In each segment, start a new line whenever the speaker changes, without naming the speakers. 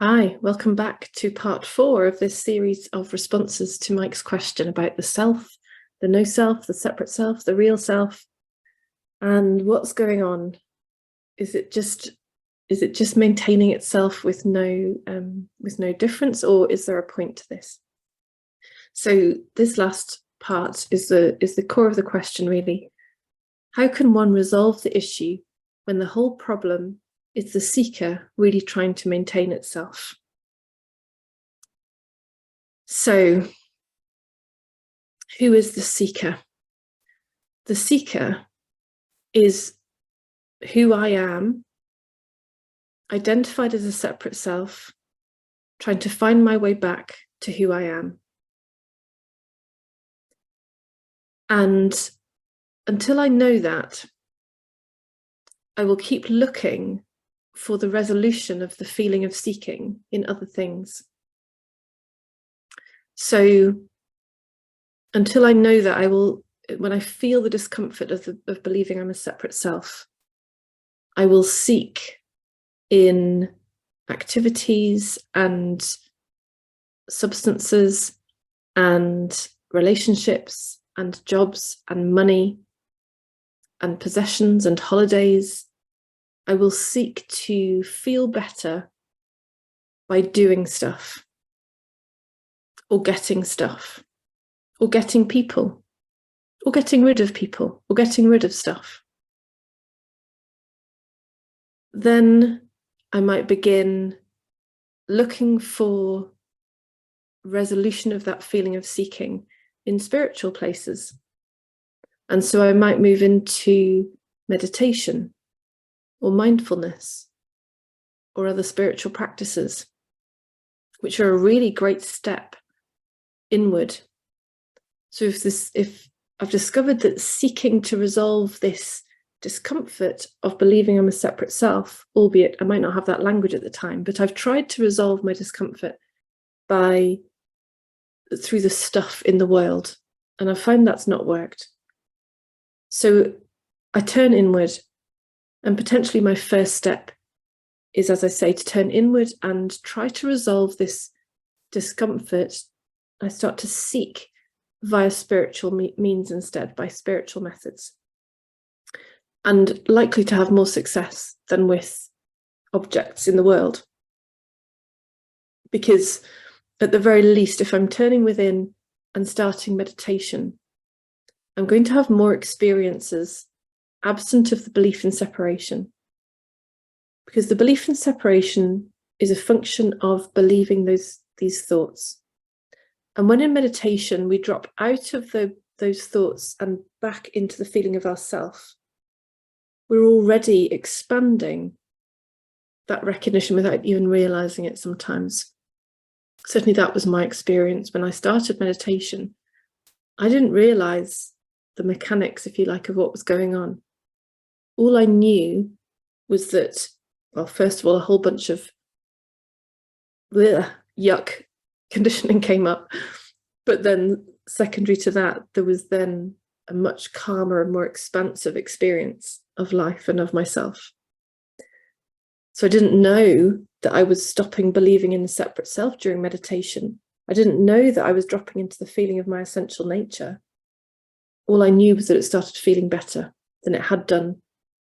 Hi, welcome back to part 4 of this series of responses to Mike's question about the self, the no self, the separate self, the real self, and what's going on. Is it just maintaining itself with no difference, or is there a point to this? So this last part is the core of the question, really. How can one resolve the issue when the whole problem is the seeker really trying to maintain itself? So, who is the seeker? The seeker is who I am, identified as a separate self, trying to find my way back to who I am. And until I know that, I will keep looking for the resolution of the feeling of seeking in other things. So until I know that, I will, when I feel the discomfort of believing I'm a separate self, I will seek in activities and substances and relationships and jobs and money and possessions and holidays. I will seek to feel better by doing stuff, or getting stuff, or getting people, or getting rid of people, or getting rid of stuff. Then I might begin looking for resolution of that feeling of seeking in spiritual places. And so I might move into meditation or mindfulness or other spiritual practices, which are a really great step inward. So if I've discovered that seeking to resolve this discomfort of believing I'm a separate self, albeit I might not have that language at the time, but I've tried to resolve my discomfort through the stuff in the world, and I've found that's not worked. So I turn inward, and potentially my first step is, as I say, to turn inward and try to resolve this discomfort. I start to seek via spiritual means instead, by spiritual methods, and likely to have more success than with objects in the world. Because at the very least, if I'm turning within and starting meditation, I'm going to have more experiences absent of the belief in separation. Because the belief in separation is a function of believing these thoughts. And when in meditation, we drop out of those thoughts and back into the feeling of ourself, we're already expanding that recognition without even realizing it sometimes. Certainly that was my experience when I started meditation. I didn't realize the mechanics, if you like, of what was going on. All I knew was that, well, first of all, a whole bunch of yuck conditioning came up. But then secondary to that, there was then a much calmer and more expansive experience of life and of myself. So I didn't know that I was stopping believing in a separate self during meditation. I didn't know that I was dropping into the feeling of my essential nature. All I knew was that it started feeling better than it had done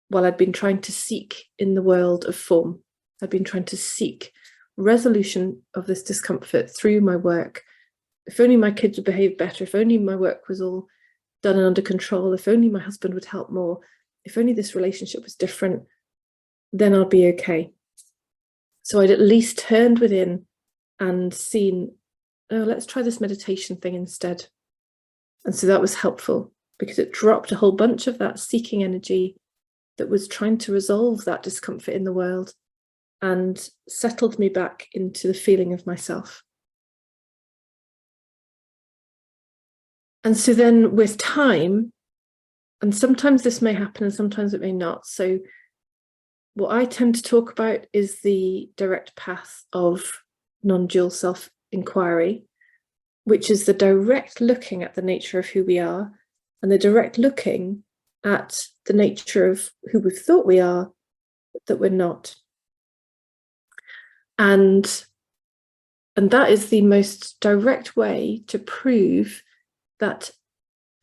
while I'd been trying to seek in the world of form. I'd been trying to seek resolution of this discomfort through my work. If only my kids would behave better, if only my work was all done and under control, if only my husband would help more, if only this relationship was different, then I'll be okay. So I'd at least turned within and seen, oh, let's try this meditation thing instead. And so that was helpful because it dropped a whole bunch of that seeking energy that was trying to resolve that discomfort in the world and settled me back into the feeling of myself. And so then with time, and sometimes this may happen and sometimes it may not. So what I tend to talk about is the direct path of non-dual self-inquiry, which is the direct looking at the nature of who we are and the direct looking at the nature of who we've thought we are, but that we're not. And that is the most direct way to prove that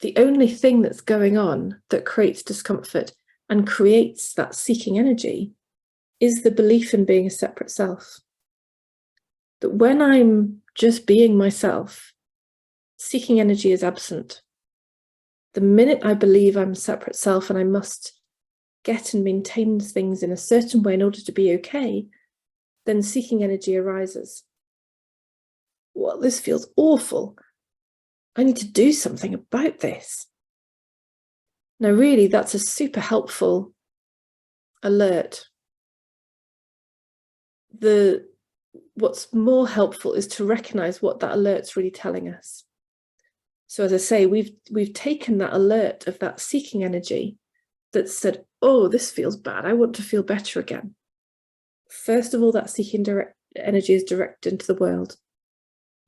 the only thing that's going on that creates discomfort and creates that seeking energy is the belief in being a separate self. That when I'm just being myself, seeking energy is absent. The minute I believe I'm a separate self and I must get and maintain things in a certain way in order to be okay, then seeking energy arises. Well, this feels awful. I need to do something about this. Now, really, that's a super helpful alert. What's more helpful is to recognize what that alert's really telling us. So as I say, we've taken that alert of that seeking energy that said, oh, this feels bad. I want to feel better again. First of all, that seeking energy is directed into the world.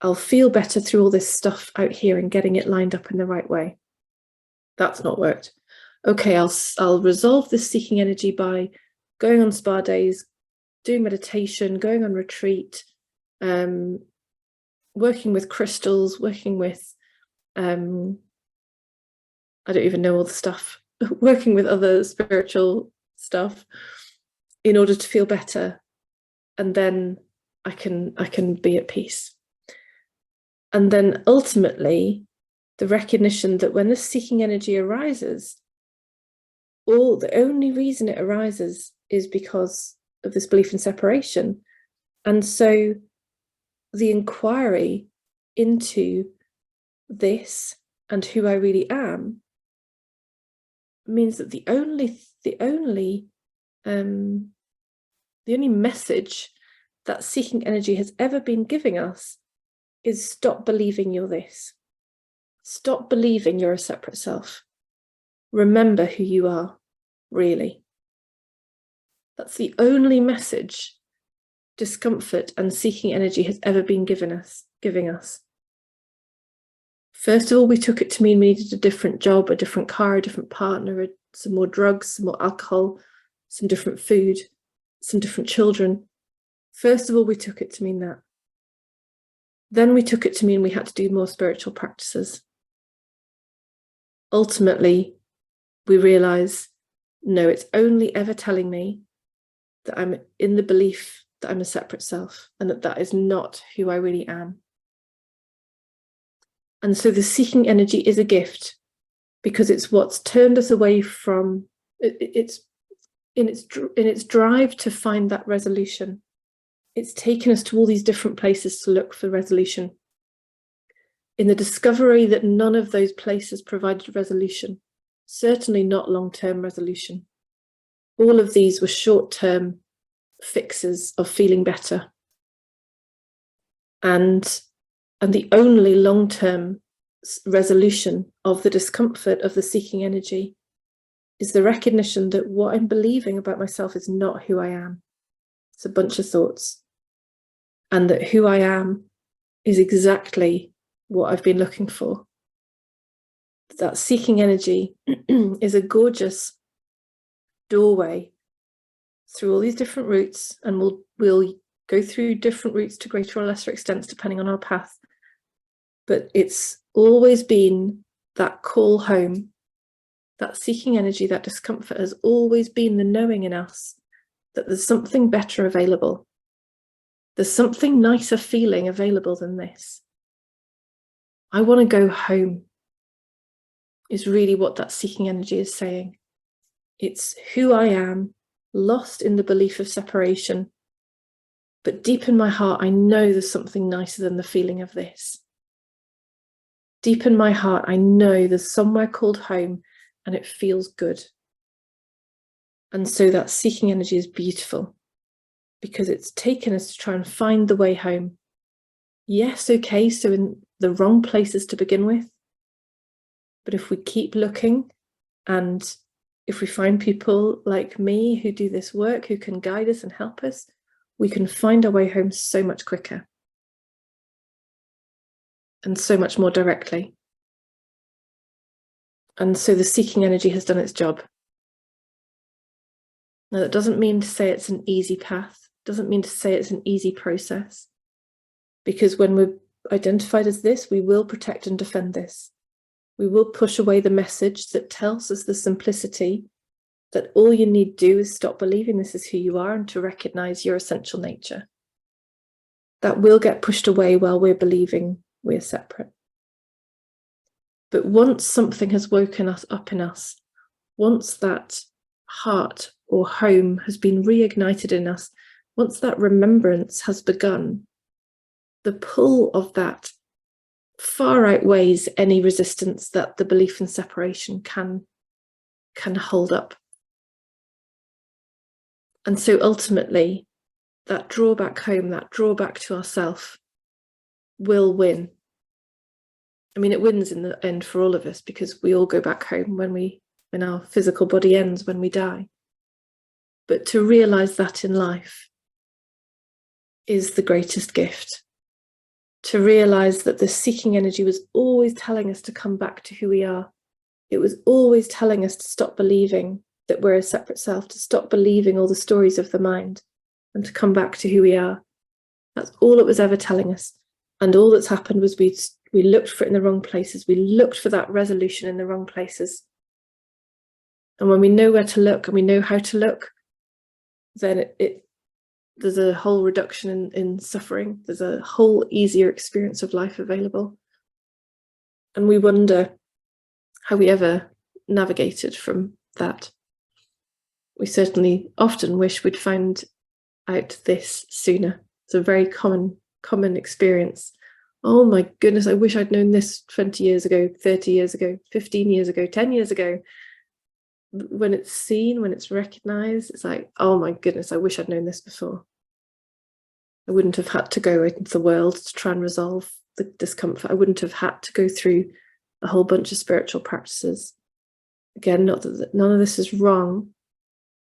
I'll feel better through all this stuff out here and getting it lined up in the right way. That's not worked. Okay, I'll resolve this seeking energy by going on spa days, doing meditation, going on retreat, working with crystals, working with, I don't even know all the stuff, working with other spiritual stuff in order to feel better. And then I can be at peace. And then ultimately, the recognition that when this seeking energy arises, the only reason it arises is because of this belief in separation. And so the inquiry into this and who I really am means that the only message that seeking energy has ever been giving us is stop believing you're this. Stop believing you're a separate self. Remember who you are, really. That's the only message discomfort and seeking energy has ever been giving us. First of all, we took it to mean we needed a different job, a different car, a different partner, some more drugs, some more alcohol, some different food, some different children. First of all, we took it to mean that. Then we took it to mean we had to do more spiritual practices. Ultimately, we realize, no, it's only ever telling me that I'm in the belief that I'm a separate self and that is not who I really am. And so the seeking energy is a gift because it's what's turned us away from, it's in its drive to find that resolution. It's taken us to all these different places to look for resolution. In the discovery that none of those places provided resolution, certainly not long-term resolution. All of these were short-term fixes of feeling better. And the only long-term resolution of the discomfort of the seeking energy is the recognition that what I'm believing about myself is not who I am. It's a bunch of thoughts. And that who I am is exactly what I've been looking for. That seeking energy is a gorgeous doorway through all these different routes, and we'll go through different routes to greater or lesser extents depending on our path. But it's always been that call home, that seeking energy, that discomfort has always been the knowing in us that there's something better available. There's something nicer feeling available than this. I want to go home, is really what that seeking energy is saying. It's who I am, lost in the belief of separation. But deep in my heart, I know there's something nicer than the feeling of this. Deep in my heart, I know there's somewhere called home and it feels good. And so that seeking energy is beautiful because it's taken us to try and find the way home. Yes, okay, so in the wrong places to begin with. But if we keep looking and if we find people like me who do this work, who can guide us and help us, we can find our way home so much quicker and so much more directly. And so the seeking energy has done its job. Now, that doesn't mean to say it's an easy path. Doesn't mean to say it's an easy process, because when we're identified as this, we will protect and defend this. We will push away the message that tells us the simplicity that all you need to do is stop believing this is who you are and to recognize your essential nature. That will get pushed away while we're believing we're separate. But once something has woken us up in us, once that heart or home has been reignited in us, once that remembrance has begun, the pull of that far outweighs any resistance that the belief in separation can hold up. And so ultimately, that drawback home, that drawback to ourself, will win. I mean, it wins in the end for all of us, because we all go back home when our physical body ends, when we die. But to realize that in life is the greatest gift. To realize that the seeking energy was always telling us to come back to who we are. It was always telling us to stop believing that we're a separate self, to stop believing all the stories of the mind, and to come back to who we are. That's all it was ever telling us. And all that's happened was we looked for it in the wrong places. We looked for that resolution in the wrong places. And when we know where to look and we know how to look, then there's a whole reduction in suffering. There's a whole easier experience of life available. And we wonder how we ever navigated from that. We certainly often wish we'd found out this sooner. It's a very common experience. Oh my goodness, I wish I'd known this 20 years ago, 30 years ago, 15 years ago, 10 years ago. When it's seen, when it's recognized, it's like, oh my goodness, I wish I'd known this before. I wouldn't have had to go out into the world to try and resolve the discomfort. I wouldn't have had to go through a whole bunch of spiritual practices. Again, not that none of this is wrong.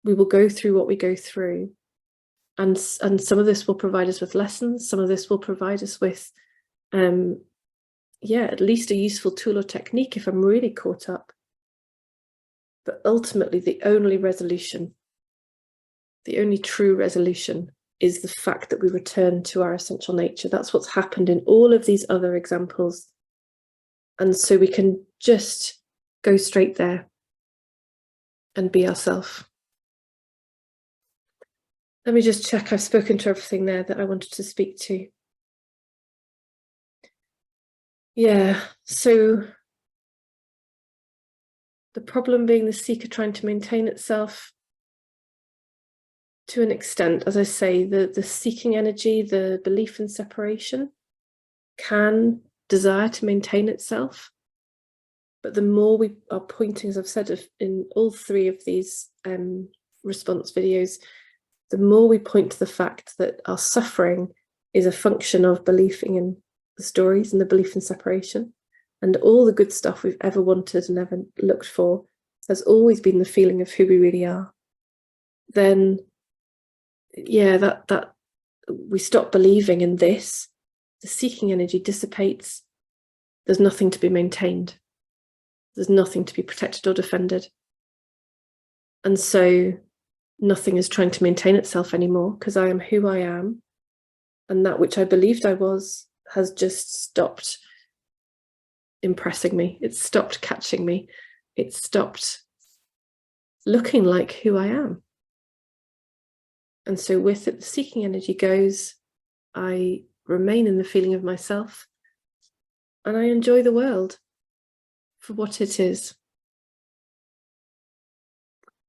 We will go through what we go through. And some of this will provide us with lessons. Some of this will provide us with, at least a useful tool or technique if I'm really caught up. But ultimately, the only true resolution is the fact that we return to our essential nature. That's what's happened in all of these other examples. And so we can just go straight there and be ourselves. Let me just check I've spoken to everything there that I wanted to speak to. Yeah, so the problem being the seeker trying to maintain itself to an extent. As I say, the seeking energy, the belief in separation, can desire to maintain itself. But the more we are pointing, as I've said in all three of these response videos, the more we point to the fact that our suffering is a function of believing in the stories and the belief in separation. And all the good stuff we've ever wanted and ever looked for has always been the feeling of who we really are. Then, that we stop believing in this, the seeking energy dissipates. There's nothing to be maintained. There's nothing to be protected or defended. And so nothing is trying to maintain itself anymore, because I am who I am. And that which I believed I was has just stopped impressing me. It's stopped catching me. It's stopped looking like who I am. And so with it, the seeking energy goes. I remain in the feeling of myself, and I enjoy the world for what it is.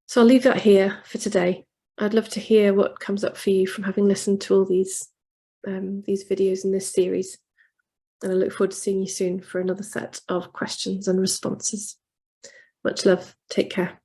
So I'll leave that here for today. I'd love to hear what comes up for you from having listened to all these videos in this series. And I look forward to seeing you soon for another set of questions and responses. Much love. Take care.